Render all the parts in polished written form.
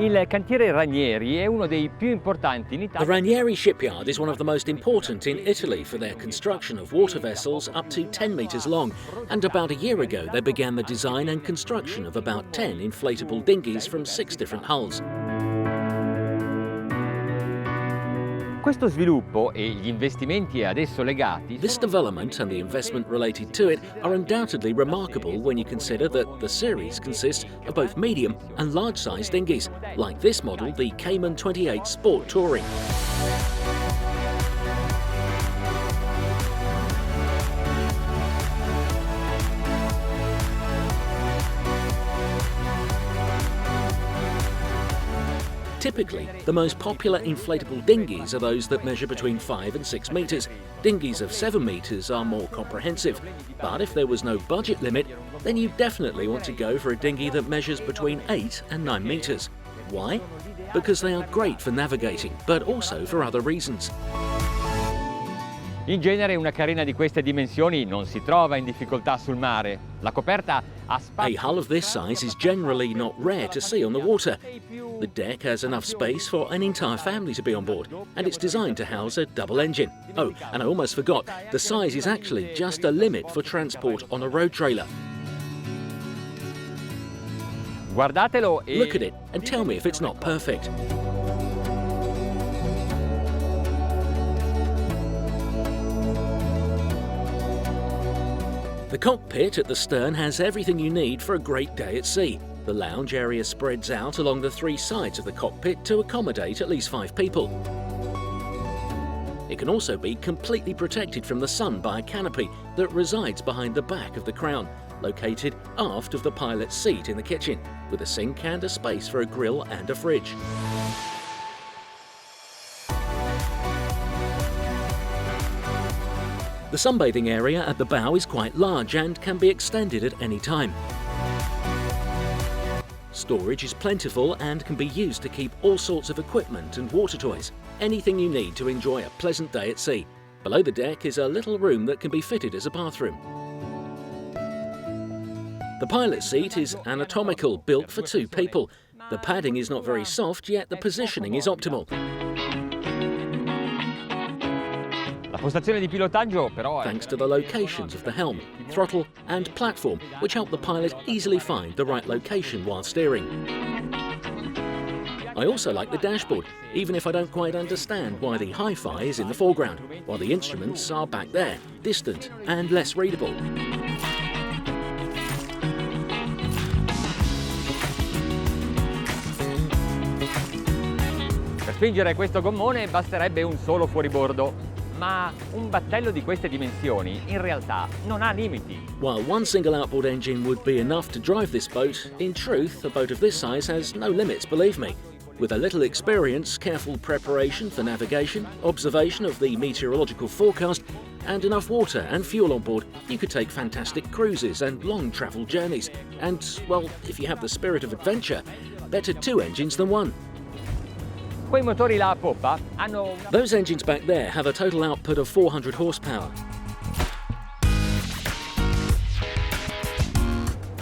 Il cantiere Ranieri è uno dei più importanti in The Italia. Ranieri shipyard is one of the most important in Italy for their construction of water vessels up to 10 metres long, and about a year ago they began the design and construction of about 10 inflatable dinghies from 6 different hulls. Questo sviluppo e gli investimenti ad esso legati This development and the investment related to it are undoubtedly remarkable when you consider that the series consists of both medium and large-sized dinghies, like this model, the Cayman 28 Sport Touring. Typically, the most popular inflatable dinghies are those that measure between 5 and 6 metres. Dinghies of 7 metres are more comprehensive. But if there was no budget limit, then you definitely want to go for a dinghy that measures between 8 and 9 metres. Why? Because they are great for navigating, but also for other reasons. In genere una carena di queste dimensioni non si trova in difficoltà sul mare. La coperta ha A spazio. hull of this size is generally not rare to see on the water. The deck has enough space for an entire family to be on board, and it's designed to house a double engine. Oh, and I almost forgot, the size is actually just a limit for transport on a road trailer. Guardatelo e Look at it and tell me if it's not perfect. The cockpit at the stern has everything you need for a great day at sea. The lounge area spreads out along the 3 sides of the cockpit to accommodate at least 5 people. It can also be completely protected from the sun by a canopy that resides behind the back of the crown, located aft of the pilot's seat in the kitchen, with a sink and a space for a grill and a fridge. The sunbathing area at the bow is quite large and can be extended at any time. Storage is plentiful and can be used to keep all sorts of equipment and water toys, anything you need to enjoy a pleasant day at sea. Below the deck is a little room that can be fitted as a bathroom. The pilot's seat is anatomical, built for 2 people. The padding is not very soft, yet the positioning is optimal. la postazione di pilotaggio però è Thanks to the locations of the helm, throttle and platform, which help the pilot easily find the right location while steering. I also like the dashboard, even if I don't quite understand why the hi-fi is in the foreground, while the instruments are back there, distant and less readable. Per spingere questo gommone basterebbe un solo fuoribordo, ma un battello di queste dimensioni in realtà non ha limiti. While one single outboard engine would be enough to drive this boat, in truth, a boat of this size has no limits, believe me. With a little experience, careful preparation for navigation, observation of the meteorological forecast, and enough water and fuel on board, you could take fantastic cruises and long travel journeys. And, well, if you have the spirit of adventure, better 2 engines than 1. Quei motori là a poppa hanno Those engines back there have a total output of 400 horsepower.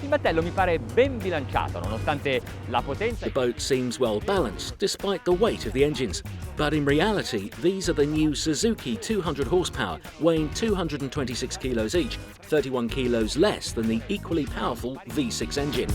Il battello mi pare ben bilanciato nonostante la potenza. The boat seems well balanced despite the weight of the engines. But in reality, these are the new Suzuki 200 horsepower, weighing 226 kilos each, 31 kilos less than the equally powerful V6 engine.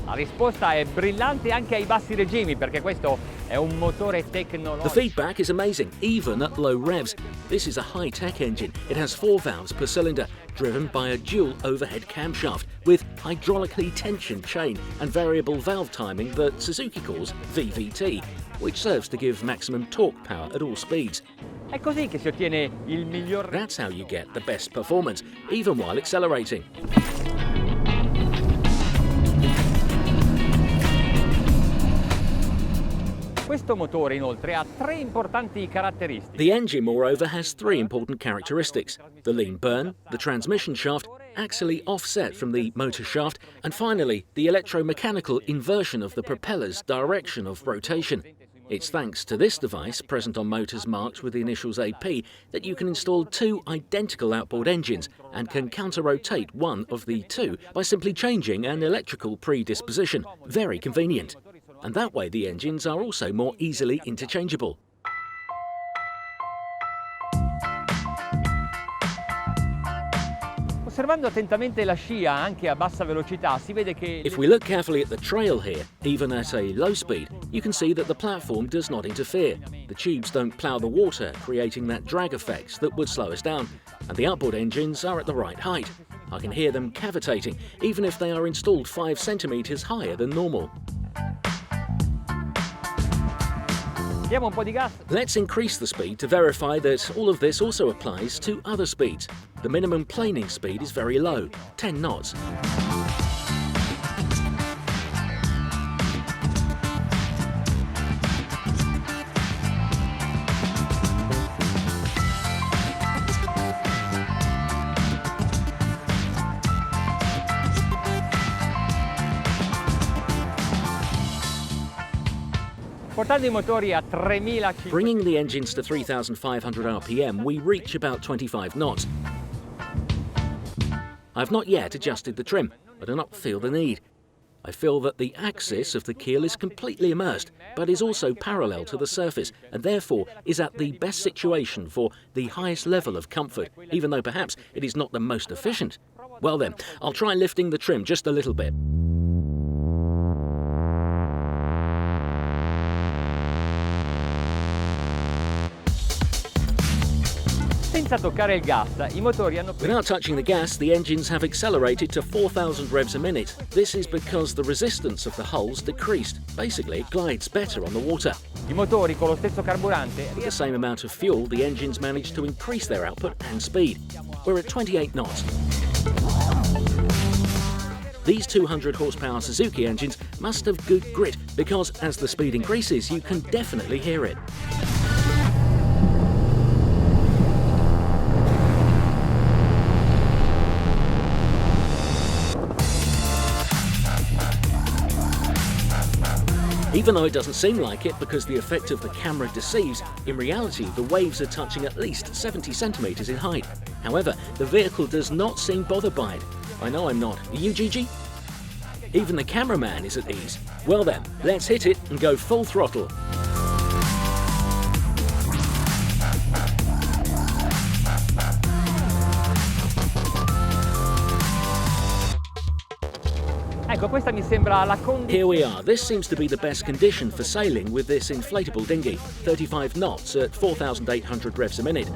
La risposta è brillante anche ai bassi regimi perché questo è un motore The tecnologico. feedback is amazing, even at low revs. This is a high-tech engine. It has 4 valves per cylinder, driven by a dual overhead camshaft with hydraulically tensioned chain and variable valve timing that Suzuki calls VVT, which serves to give maximum torque power at all speeds. È così che si ottiene il miglior. That's how you get the best performance, even while accelerating. Questo motore inoltre ha 3 importanti caratteristiche. The engine, moreover, has 3 important characteristics: the lean burn, the transmission shaft, axially offset from the motor shaft, and finally, the electromechanical inversion of the propeller's direction of rotation. It's thanks to this device, present on motors marked with the initials AP, that you can install two identical outboard engines and can counter-rotate one of the two by simply changing an electrical predisposition. Very convenient. And that way the engines are also more easily interchangeable. Osservando attentamente la scia anche a bassa velocità si vede che If we look carefully at the trail here, even at a low speed, you can see that the platform does not interfere. The tubes don't plough the water, creating that drag effect that would slow us down. And the outboard engines are at the right height. I can hear them cavitating, even if they are installed 5 centimeters higher than normal. diamo un po' di gas. Let's increase the speed to verify that all of this also applies to other speeds. The minimum planing speed is very low, 10 knots. Portando I motori a 3.500. Bringing the engines to 3,500 RPM, we reach about 25 knots. I've not yet adjusted the trim. I do not feel the need. I feel that the axis of the keel is completely immersed, but is also parallel to the surface, and therefore is at the best situation for the highest level of comfort, even though perhaps it is not the most efficient. Well then, I'll try lifting the trim just a little bit. Senza toccare il gas, I motori hanno Without touching the gas, the engines have accelerated to 4,000 revs a minute. This is because the resistance of the hulls decreased. Basically, it glides better on the water. I motori con lo stesso carburante. With the same amount of fuel, the engines managed to increase their output and speed. We're at 28 knots. These 200 horsepower Suzuki engines must have good grit because as the speed increases, you can definitely hear it. Even though it doesn't seem like it because the effect of the camera deceives, in reality the waves are touching at least 70 centimeters in height. However, the vehicle does not seem bothered by it. I know I'm not. Are you, Gigi? Even the cameraman is at ease. Well then, let's hit it and go full throttle. Ecco, questa mi sembra la condizione. Here we are. This seems to be the best condition for sailing with this inflatable dinghy. 35 knots at 4,800 revs a minute.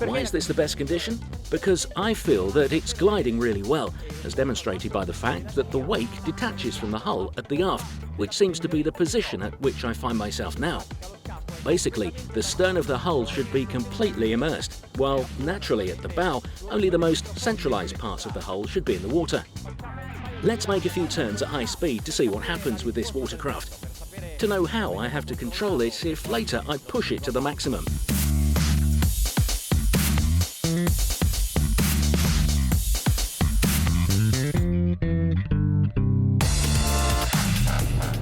Why is this the best condition? Because I feel that it's gliding really well, as demonstrated by the fact that the wake detaches from the hull at the aft, which seems to be the position at which I find myself now. Basically, the stern of the hull should be completely immersed, while naturally at the bow, only the most centralized parts of the hull should be in the water. Let's make a few turns at high speed to see what happens with this watercraft. To know how, I have to control it if later I push it to the maximum.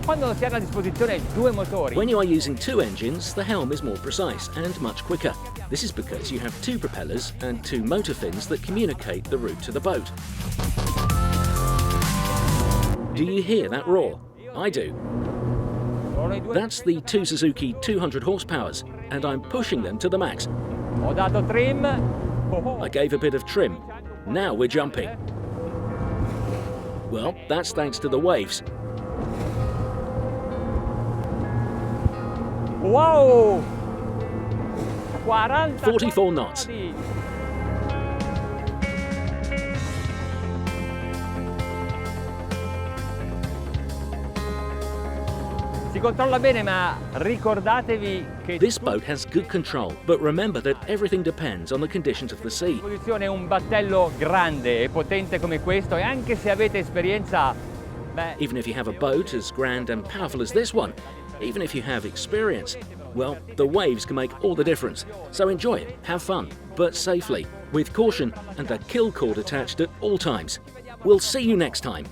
Quando si hanno a disposizione due motori. When you are using two engines, the helm is more precise and much quicker. This is because you have two propellers and two motor fins that communicate the route to the boat. Do you hear that roar? I do. That's the two Suzuki 200 horsepowers, and I'm pushing them to the max. Ho dato trim. I gave a bit of trim. Now we're jumping. Well, that's thanks to the waves. Wow! 44 knots. Si controlla bene, ma ricordatevi che This boat has good control, but remember that everything depends on the conditions of the sea. a disposizione un battello grande e potente come questo, e anche se avete esperienza, Even if you have a boat as grand and powerful as this one, even if you have experience, well, the waves can make all the difference. So enjoy it, have fun, but safely, with caution and a kill cord attached at all times. We'll see you next time.